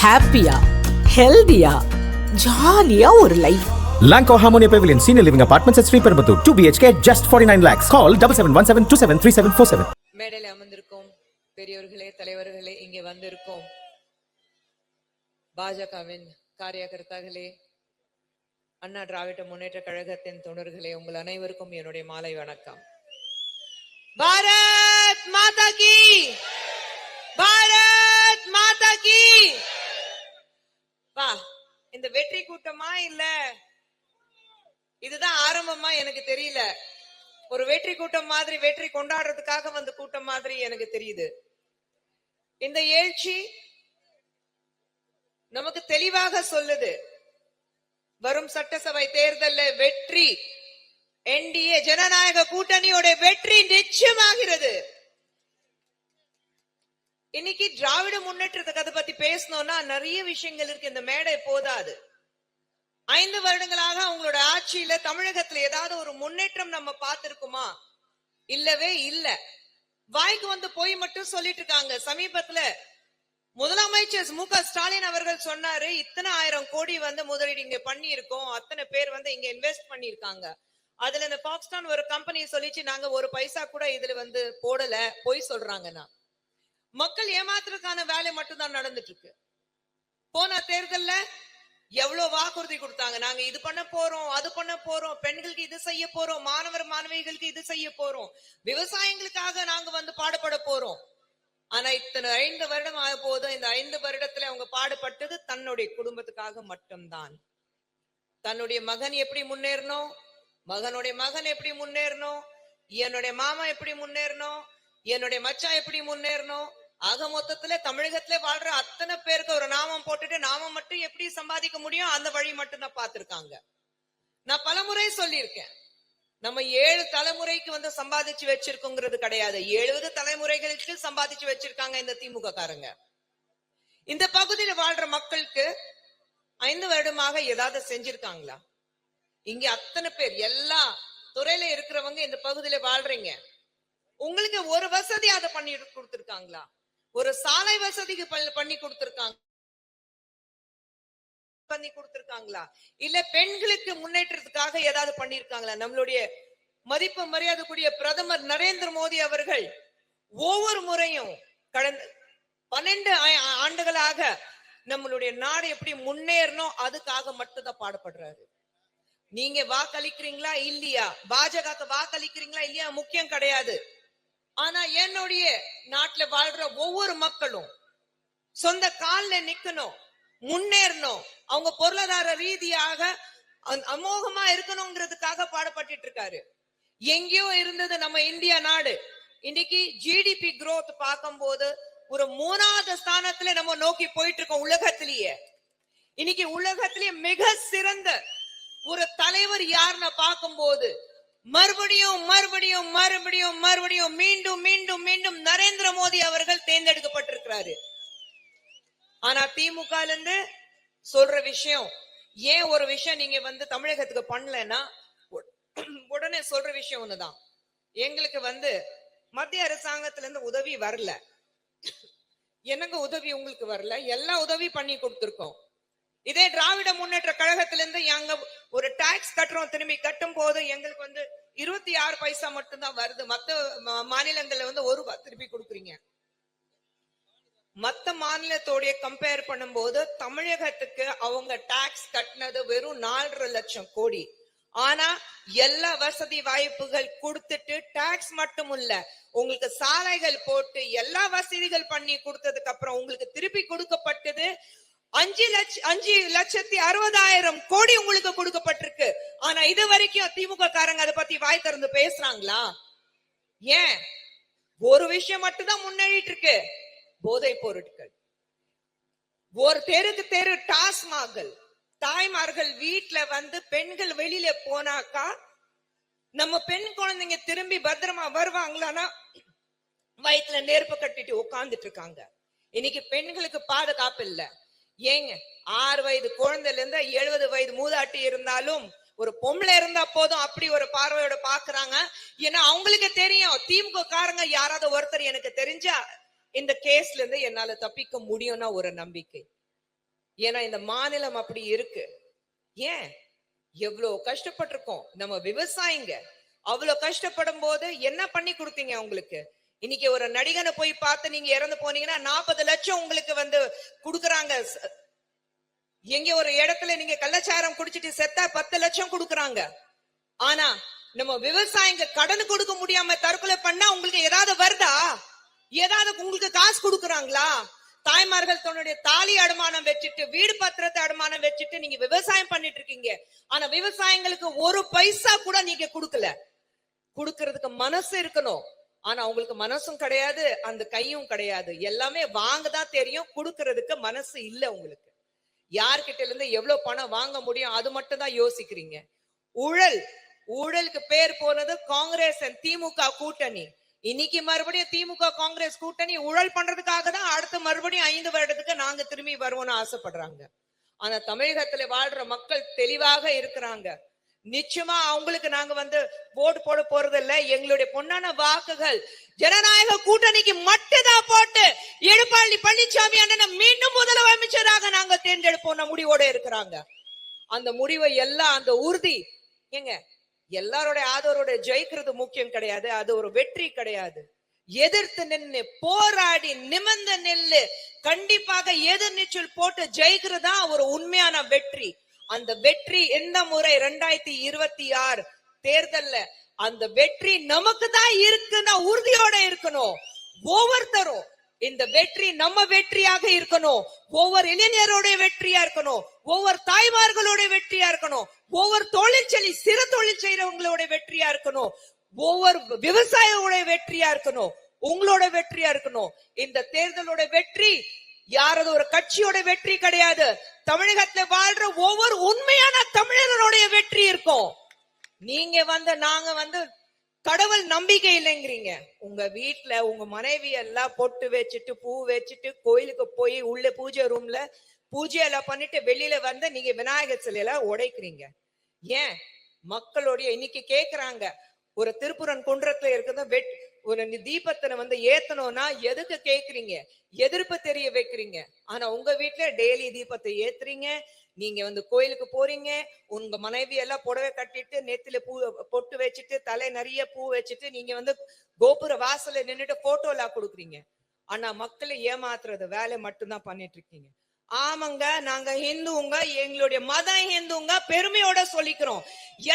ஹாப்பியா, ஹெல்தியா, ஜாலியா ஒரு life. Lanco Harmonia Pavilion Senior Living Apartments at Sri Perambatoor 2 BHK just 49 lakhs. Call 7717273747. மேடையில் அமர்ந்திருக்கும் பெரியோர்களே, தலைவர்களே, இங்கே வந்திருக்கும் பாஜகவின் காரியகர்த்தாக்களே, அண்ணா திராவிட முன்னேற்ற கழகத்தின் தொண்டர்களே, உங்கள் அனைவருக்கும் என்னுடைய மாலை வணக்கம். பாரத் மாதா கி, பாரத் மாதா கி. வா, இந்த வெற்றி கூட்டமா இல்ல இதுதான் ஆரம்பமா எனக்கு தெரியல. ஒரு வெற்றி கூட்டம் மாதிரி, வெற்றி கொண்டாடுறதுக்காக வந்த கூட்டம் மாதிரி எனக்கு தெரியுது. இந்த எழுச்சி நமக்கு தெளிவாக சொல்லுது, வரும் சட்டசபை தேர்தலில் வெற்றி என்டிஏ ஜனநாயக கூட்டணியோட வெற்றி நிச்சயமாகிறது. இன்னைக்கு திராவிட முன்னேற்றத்துக்கு அதை பத்தி பேசணும்னா நிறைய விஷயங்கள் இருக்கு. இந்த மேடை போதாது. 5 வருடங்களாக அவங்களோட ஆட்சியில தமிழகத்துல ஏதாவது ஒரு முன்னேற்றம் நம்ம பார்த்திருக்குமா? இல்லவே இல்ல. வாய்க்கு வந்து போய் மட்டும் சொல்லிட்டு இருக்காங்க. சமீபத்துல முதலமைச்சர் மு க ஸ்டாலின் அவர்கள் சொன்னாரு, இத்தனை 1000 கோடி வந்து முதலீடு இங்க பண்ணி இருக்கோம், அத்தனை பேர் வந்து இங்க இன்வெஸ்ட் பண்ணிருக்காங்க. அதுல இந்த பாக்ஸ்டான் ஒரு கம்பெனி சொல்லிச்சு, நாங்க ஒரு பைசா கூட இதுல வந்து போடல, போய் சொல்றாங்கன்னா. மக்கள் ஏமாத்துறதுக்கான வேலை மட்டும் தான் நடந்துட்டு இருக்கு. போன தேர்தல்ல எவ்வளவு வாக்குறுதி கொடுத்தாங்க, நாங்க இது பண்ண போறோம், அது பண்ண போறோம், பெண்களுக்கு இது செய்ய போறோம், மாணவர் மாணவிகளுக்கு இது செய்ய போறோம், விவசாயிகளுக்காக நாங்க வந்து பாடுபட போறோம். ஆனா இத்தனை 5 வருடம் ஆக போதும். இந்த 5 வருடத்துல அவங்க பாடுபட்டது தன்னுடைய குடும்பத்துக்காக மட்டும்தான். தன்னுடைய மகன் எப்படி முன்னேறணும், மகனுடைய மகன் எப்படி முன்னேறணும், என்னுடைய மாமா எப்படி முன்னேறணும், என்னுடைய மச்சான் எப்படி முன்னேறணும், ஆக மொத்தத்துல தமிழகத்துல வாழ்ற அத்தனை பேருக்கு ஒரு நாமம் போட்டுட்டு நாம மட்டும் எப்படி சம்பாதிக்க முடியும், அந்த வழி மட்டும் தான் பாத்துருக்காங்க. நான் பலமுறை சொல்லியிருக்கேன், நம்ம 7 தலைமுறைக்கு வந்து சம்பாதிச்சு வச்சிருக்கோங்கிறது கிடையாது, 70 தலைமுறைகளுக்கு சம்பாதிச்சு வச்சிருக்காங்க இந்த திமுக காரங்க. இந்த பகுதியில வாழ்ற மக்களுக்கு 5 வருடமாக ஏதாவது செஞ்சிருக்காங்களா? இங்க அத்தனை பேர் எல்லா துறையில இருக்கிறவங்க இந்த பகுதியில வாழ்றீங்க. உங்களுக்கு ஒரு வசதி அதை பண்ணி கொடுத்திருக்காங்களா? ஒரு சாலை வசதிக்கு பண்ணி கொடுத்திருக்காங்களா? இல்ல பெண்களுக்கு முன்னேற்றத்துக்காக ஏதாவது பண்ணிருக்காங்களா? நம்மளுடைய மதிப்பு மரியாதைக்குரிய பிரதமர் நரேந்திர மோடி அவர்கள் ஒவ்வொரு முறையும் கடந்த 12 ஆண்டுகளாக நம்மளுடைய நாடு எப்படி முன்னேறணும் அதுக்காக மட்டும்தான் பாடுபடுறாரு. நீங்க வாக்களிக்கிறீங்களா இல்லையா, பாஜக வாக்களிக்கிறீங்களா இல்லையா முக்கியம் கிடையாது. ஆனா என்னுடைய நாட்டுல வாழ்ற ஒவ்வொரு மக்களும் சொந்த கால்ல நிக்கணும், முன்னேறணும், அவங்க பொருளாதார ரீதியாக அமோகமா இருக்கணும்ங்கிறதுக்காக பாடுபட்டு இருக்காரு. எங்கேயோ இருந்தது நம்ம இந்தியா நாடு, இன்னைக்கு ஜிடிபி growth பார்க்கும் போது ஒரு 3வது ஸ்தானத்துல நம்ம நோக்கி போயிட்டு இருக்கோம் உலகத்திலேயே. இன்னைக்கு உலகத்திலேயே மிக சிறந்த ஒரு தலைவர் யாருன்னு பார்க்கும் போது மறுபடியும் மறுபடியும் மறுபடியும் மறுபடியும் மீண்டும் மீண்டும் மீண்டும் நரேந்திர மோடி அவர்கள் தேர்ந்தெடுக்கப்பட்டிருக்கிறாரு. ஆனா திமுக இருந்து சொல்ற விஷயம், ஏன் ஒரு விஷயம் நீங்க வந்து தமிழகத்துக்கு பண்ணலன்னா உடனே சொல்ற விஷயம் ஒண்ணுதான், எங்களுக்கு வந்து மத்திய அரசாங்கத்துல இருந்து உதவி வரல. என்னங்க உதவி உங்களுக்கு வரல? எல்லா உதவி பண்ணி கொடுத்திருக்கோம். இதே திராவிட முன்னேற்ற கழகத்திலிருந்து எங்க ஒரு டாக்ஸ் கட்டுறோம், திரும்பி கட்டும் போது எங்களுக்கு வந்து 26 பைசா மட்டும்தான் வருது. மத்த மாநிலங்கள்ல வந்து 1 ரூபாய் திருப்பி கொடுக்குறீங்க. மத்த மாநிலத்தோடைய கம்பேர் பண்ணும்போது தமிழகத்துக்கு அவங்க டாக்ஸ் கட்டினது வெறும் 4.5 லட்சம் கோடி. ஆனா எல்லா வசதி வாய்ப்புகள் கொடுத்துட்டு டாக்ஸ் மட்டும் இல்ல, உங்களுக்கு சாலைகள் போட்டு எல்லா வசதிகள் பண்ணி கொடுத்ததுக்கு அப்புறம் உங்களுக்கு திருப்பி கொடுக்கப்பட்டது 5,60,000 கோடி உங்களுக்கு கொடுக்கப்பட்டிருக்கு. ஆனா இது வரைக்கும் திமுக காரங்க அதை பத்தி வாய் திறந்து பேசுறாங்களா? ஏன்? ஒரு விஷயம் மட்டும்தான் முன்னேறிட்டு இருக்கு, போதை பொருட்கள். ஒரு தெருக்கு தெரு டாஸ்மாகல். தாய்மார்கள் வீட்டுல வந்து பெண்கள் வெளியில போனாக்கா நம்ம பெண் குழந்தைங்க திரும்பி பத்திரமா வருவாங்களான்னா வயிற்றுல நெருப்பு கட்டிட்டு உட்கார்ந்துட்டு இருக்காங்க. இன்னைக்கு பெண்களுக்கு பாதுகாப்பு இல்ல. ஏங்க, 6 வயது குழந்தைல இருந்து 70 வயது மூதாட்டி இருந்தாலும் ஒரு பொம்பளை இருந்தா போதும் அப்படி ஒரு பார்வையோட பாக்குறாங்க. ஏன்னா அவங்களுக்கு தெரியும், திமுக காரங்க யாராவது ஒருத்தர் எனக்கு தெரிஞ்சா இந்த கேஸ்ல இருந்து என்னால தப்பிக்க முடியும்னா ஒரு நம்பிக்கை. ஏன்னா இந்த மாநிலம் அப்படி இருக்கு. ஏன் எவ்வளவு கஷ்டப்பட்டிருக்கோம் நம்ம விவசாயிங்க. அவ்வளவு கஷ்டப்படும் போது என்ன பண்ணி கொடுத்தீங்க அவங்களுக்கு? இன்னைக்கு ஒரு நடிகனை போய் பார்த்து நீங்க இறந்து போனீங்கன்னா 40 லட்சம் உங்களுக்கு வந்து குடுக்கறாங்க. எங்க ஒரு இடத்துல நீங்க கள்ளச்சாரம் குடிச்சிட்டு செத்தா 10 லட்சம் குடுக்கறாங்க. ஆனா நம்ம விவசாயிங்க கடன் கொடுக்க முடியாம தற்கொலை பண்ணா உங்களுக்கு ஏதாவது வருதா? ஏதாவது உங்களுக்கு காசு கொடுக்கறாங்களா? தாய்மார்கள் தன்னுடைய தாலி அடமானம் வச்சுட்டு வீடு பத்திரத்தை அடமானம் வச்சுட்டு நீங்க விவசாயம் பண்ணிட்டு இருக்கீங்க. ஆனா விவசாயிங்களுக்கு ஒரு பைசா கூட நீங்க கொடுக்கல. கொடுக்கறதுக்கு மனசு இருக்கணும். ஆனா உங்களுக்கு மனசும் கிடையாது, அந்த கையும் கிடையாது. எல்லாமே வாங்கதான் தெரியும், கொடுக்கறதுக்கு மனசு இல்ல உங்களுக்கு. யார்கிட்ட இருந்து எவ்வளவு பணம் வாங்க முடியும் அது மட்டும் தான் யோசிக்கிறீங்க. ஊழலுக்கு பேர் போனது காங்கிரஸ் திமுக கூட்டணி. இன்னைக்கு மறுபடியும் திமுக காங்கிரஸ் கூட்டணி ஊழல் பண்றதுக்காக தான் அடுத்த மறுபடியும் 5 வருடத்துக்கு நாங்க திரும்பி வருவோம்னு ஆசைப்படுறாங்க. ஆனா தமிழகத்துல வாழ்ற மக்கள் தெளிவாக இருக்கிறாங்க. நிச்சயமா அவங்களுக்கு நாங்க வந்து ஓட்டு போட போறது இல்ல. எங்களுடைய பொன்னான வாக்குகள் ஜனநாயக கூட்டணிக்கு மட்டும்தான் போட்டு எடப்பாடி பழனிசாமி அண்ணனை மீண்டும் முதலமைச்சராக நாங்க தேர்ந்தெடுப்போம் முடிவோட இருக்கிறாங்க. அந்த முடிவை எல்லாம் அந்த உறுதி ஏங்க எல்லாரோட ஆதரவோட ஜெயிக்கிறது முக்கியம் கிடையாது. அது ஒரு வெற்றி கிடையாது. எதிர்த்து நின்று போராடி நிமிர்ந்து நில்லு கண்டிப்பாக எதிர் நீச்சல் போட்டு ஜெயிக்கிறதா ஒரு உண்மையான வெற்றி. அந்த வெற்றி எந்த முறை 2026 தேர்தல்ல அந்த வெற்றி நமக்கு தான் இருக்குன்னா உறுதியோட இருக்கணும். ஒவ்வொருத்தரும் இந்த வெற்றி நம்ம வெற்றியாக இருக்கணும். ஒவ்வொரு இளைஞரோட வெற்றியா இருக்கணும். ஒவ்வொரு தாய்மார்களோட வெற்றியா இருக்கணும். ஒவ்வொரு தொழிற்சலி சிறு தொழில் செய்யறவங்களோட வெற்றியா இருக்கணும். ஒவ்வொரு விவசாயியோட வெற்றியா இருக்கணும். உங்களோட வெற்றியா இருக்கணும். இந்த தேர்தலோட வெற்றி யாரது ஒரு கட்சியோட வெற்றி கிடையாது. தமிழகத்துல வாழ்ற ஒவ்வொரு உண்மையான தமிழர்களுடைய வெற்றி இருக்கும். நீங்க வந்து நாங்க வந்து கடவுள் நம்பிக்கை இல்லைங்கிறீங்க. உங்க வீட்டுல உங்க மனைவி எல்லாம் பொட்டு வச்சுட்டு பூ வச்சுட்டு கோயிலுக்கு போய் உள்ள பூஜை ரூம்ல பூஜை எல்லாம் பண்ணிட்டு வெளியில வந்து நீங்க விநாயகர் சிலையில உடைக்கிறீங்க. ஏன் மக்களுடைய இன்னைக்கு கேக்குறாங்க, ஒரு திருப்புரன் குன்றத்துல இருக்கிறத ஒரு தீபத்தை வந்து ஏத்தணும்னா எதுக்கு கேக்குறீங்க? எதிர்ப்பு தெரிய வைக்கிறீங்க. ஆனா உங்க வீட்டுல டெய்லி தீபத்தை ஏத்துறீங்க. நீங்க வந்து கோயிலுக்கு போறீங்க, உங்க மனைவி எல்லாம் புடவை கட்டிட்டு நெத்தில பூ பொட்டு வச்சுட்டு தலை நிறைய பூ வச்சுட்டு நீங்க வந்து கோபுர வாசல்ல நின்னுட்டு போட்டோ எல்லாம் கொடுக்குறீங்க. ஆனா மக்களை ஏமாத்துறது வேலை மட்டும்தான் பண்ணிட்டு இருக்கீங்க. ஆமாங்க, நாங்க ஹிந்துங்க, எங்களுடைய மதம் ஹிந்துங்க, பெருமையோட சொல்லிக்கிறோம்.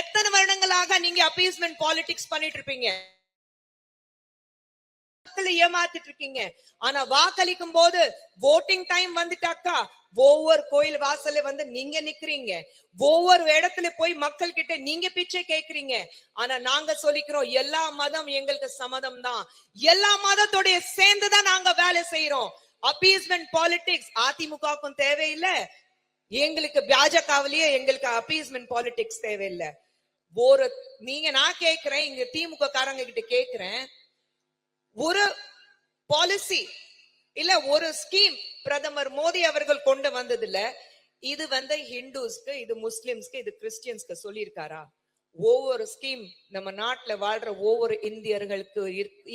எத்தனை வருடங்களாக நீங்க அப்பீஸ்மெண்ட் பாலிடிக்ஸ் பண்ணிட்டு இருப்பீங்க, ஏமாத்திட்டு இருக்கீங்க. ஆனா வாக்களிக்கும் போது voting டைம் வந்துட்டாக்கா ஒவ்வொரு கோயில் வாசல்ல வந்து நீங்க நிக்கிறீங்க. ஒவ்வொரு இடத்துல போய் மக்கள் கிட்ட நீங்க பிச்சை கேக்குறீங்க. ஆனா நாங்க சொல்லிக்கிறோம், எல்லா மதம் எங்களுக்கு சம்மதம் தான். எல்லா மதத்தோடைய சேர்ந்துதான் நாங்க வேலை செய்யறோம். அப்பீஸ்மெண்ட் பாலிடிக்ஸ் அதிமுகவுக்கும் தேவையில்லை, எங்களுக்கு பாஜகவிலேயே எங்களுக்கு அப்பீஸ்மெண்ட் பாலிடிக்ஸ் தேவையில்லை. நான் கேக்குறேன், இங்க திமுக காரங்க கிட்ட கேக்குறேன், ஒரு பாலிசி இல்ல ஒரு ஸ்கீம் பிரதமர் மோடி அவர்கள் கொண்டு வந்ததுல இது வந்து ஹிந்துஸ்க்கு, இது முஸ்லிம்ஸ்க்கு, இது கிறிஸ்டியன்ஸ்க்கு சொல்லியிருக்காரா? ஒவ்வொரு ஸ்கீம் நம்ம நாட்டுல வாழ்ற ஒவ்வொரு இந்தியர்களுக்கு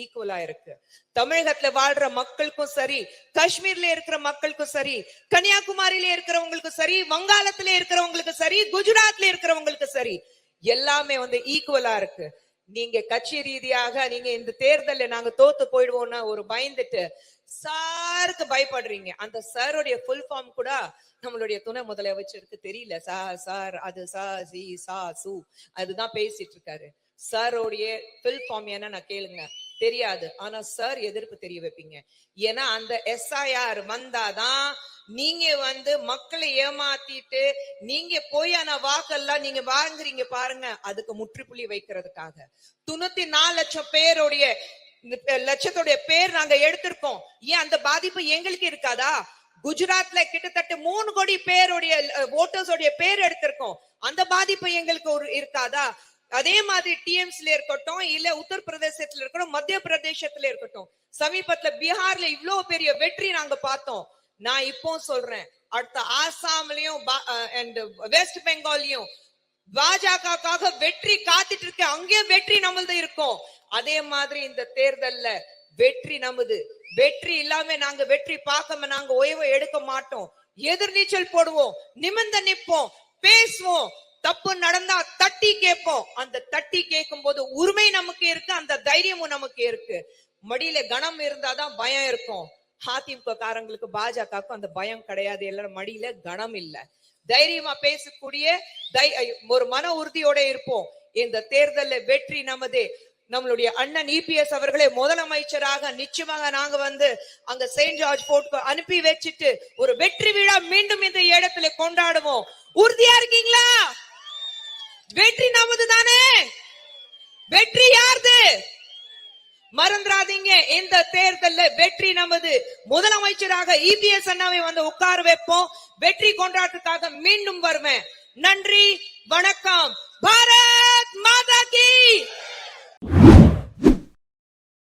ஈக்குவலா இருக்கு. தமிழகத்துல வாழ்ற மக்களுக்கும் சரி, காஷ்மீர்ல இருக்கிற மக்களுக்கும் சரி, கன்னியாகுமரியில இருக்கிறவங்களுக்கும் சரி, வங்காளத்துல இருக்கிறவங்களுக்கு சரி, குஜராத்ல இருக்கிறவங்களுக்கு சரி, எல்லாமே வந்து ஈக்குவலா இருக்கு. நீங்க கட்சி ரீதியாக நீங்க இந்த தேர்தல்ல நாங்க தோத்து போயிடுவோம்னா ஒரு பயந்துட்டு சாருக்கு பயப்படுறீங்க. அந்த சாருடைய ஃபுல் ஃபார்ம் கூட நம்மளுடைய துணை முதலமைச்சருக்கு தெரியல. சார் அது சு அதுதான் பேசிட்டு இருக்காரு. சாரோடைய ஃபுல் ஃபார்ம் என்ன நான் கேளுங்க, தெரியாது. ஆனா சார் எதிர்ப்பு தெரிய வைப்பீங்க. ஏன்னா அந்த SIR வந்தாதான் நீங்க வந்து மக்களை ஏமாத்திட்டு நீங்க போய் ஆனா வாக்கெல்லாம் நீங்க வாங்குறீங்க பாருங்க. அதுக்கு முற்றுப்புள்ளி வைக்கிறதுக்காக 94 லட்சம் பேருடைய லட்சத்துடைய பேர் நாங்க எடுத்திருக்கோம். ஏன் அந்த பாதிப்பு எங்களுக்கு இருக்காதா? குஜராத்ல கிட்டத்தட்ட 3 கோடி பேருடைய ஓட்டர்ஸோடைய பேர் எடுத்திருக்கோம். அந்த பாதிப்பு எங்களுக்கு இருக்காதா? அதே மாதிரி டிஎம்சில இருக்கட்டும், இல்ல உத்தரப்பிரதேசத்துல இருக்கட்டும், மத்திய பிரதேசத்துல இருக்கட்டும், சமீபத்துல பீகார்ல இவ்வளவு பெரிய வெற்றி நாங்க பார்த்தோம். நான் இப்போ சொல்றேன், அடுத்த ஆசாம்லயும் வெஸ்ட் பெங்காலையும் பாஜகவுக்காக வெற்றி காத்துட்டு இருக்கு. அங்கேயும் வெற்றி நம்மளது இருக்கும். அதே மாதிரி இந்த தேர்தல்ல வெற்றி நமது. வெற்றி இல்லாம நாங்க வெற்றி பார்க்காம நாங்க ஓய்வு எடுக்க மாட்டோம். எதிர்நீச்சல் போடுவோம், நிமிர்ந்து நிப்போம், பேசுவோம். தப்பு நடந்தா தட்டி கேட்போம். அந்த தட்டி கேட்கும் போது உரிமை நமக்கு இருக்கு, அந்த தைரியமும் நமக்கு இருக்கு. மடியில கனம் இருந்தாதான் பயம் இருக்கும். அதிமுக காரங்களுக்கு பாஜகவுக்கும் அந்த பயம் கிடையாது. எல்லாரும் மடியில கனம் இல்ல. தைரியமா பேசக்கூடிய ஒரு மன உறுதியோட இருப்போம். இந்த தேர்தல்ல வெற்றி நமதே. நம்மளுடைய அண்ணன் இபிஎஸ் அவர்களே முதலமைச்சராக நிச்சயமாக நாங்க வந்து அங்க செயின்ட் ஜார்ஜ் போர்ட் அனுப்பி வச்சுட்டு ஒரு வெற்றி விழா மீண்டும் இந்த இடத்துல கொண்டாடுவோம். உறுதியா இருக்கீங்களா? வெற்றி நமது தானே? வெற்றி யாருது? மறந்துடாதீங்க, இந்த தேர்தல்ல வெற்றி நமது. முதலமைச்சராக இபிஎஸ் அண்ணாவை வந்து உட்கார வைப்போம். வெற்றி கொண்டாட்டத்துக்காக மீண்டும் வருவேன். நன்றி, வணக்கம். பாரத் மாதா கி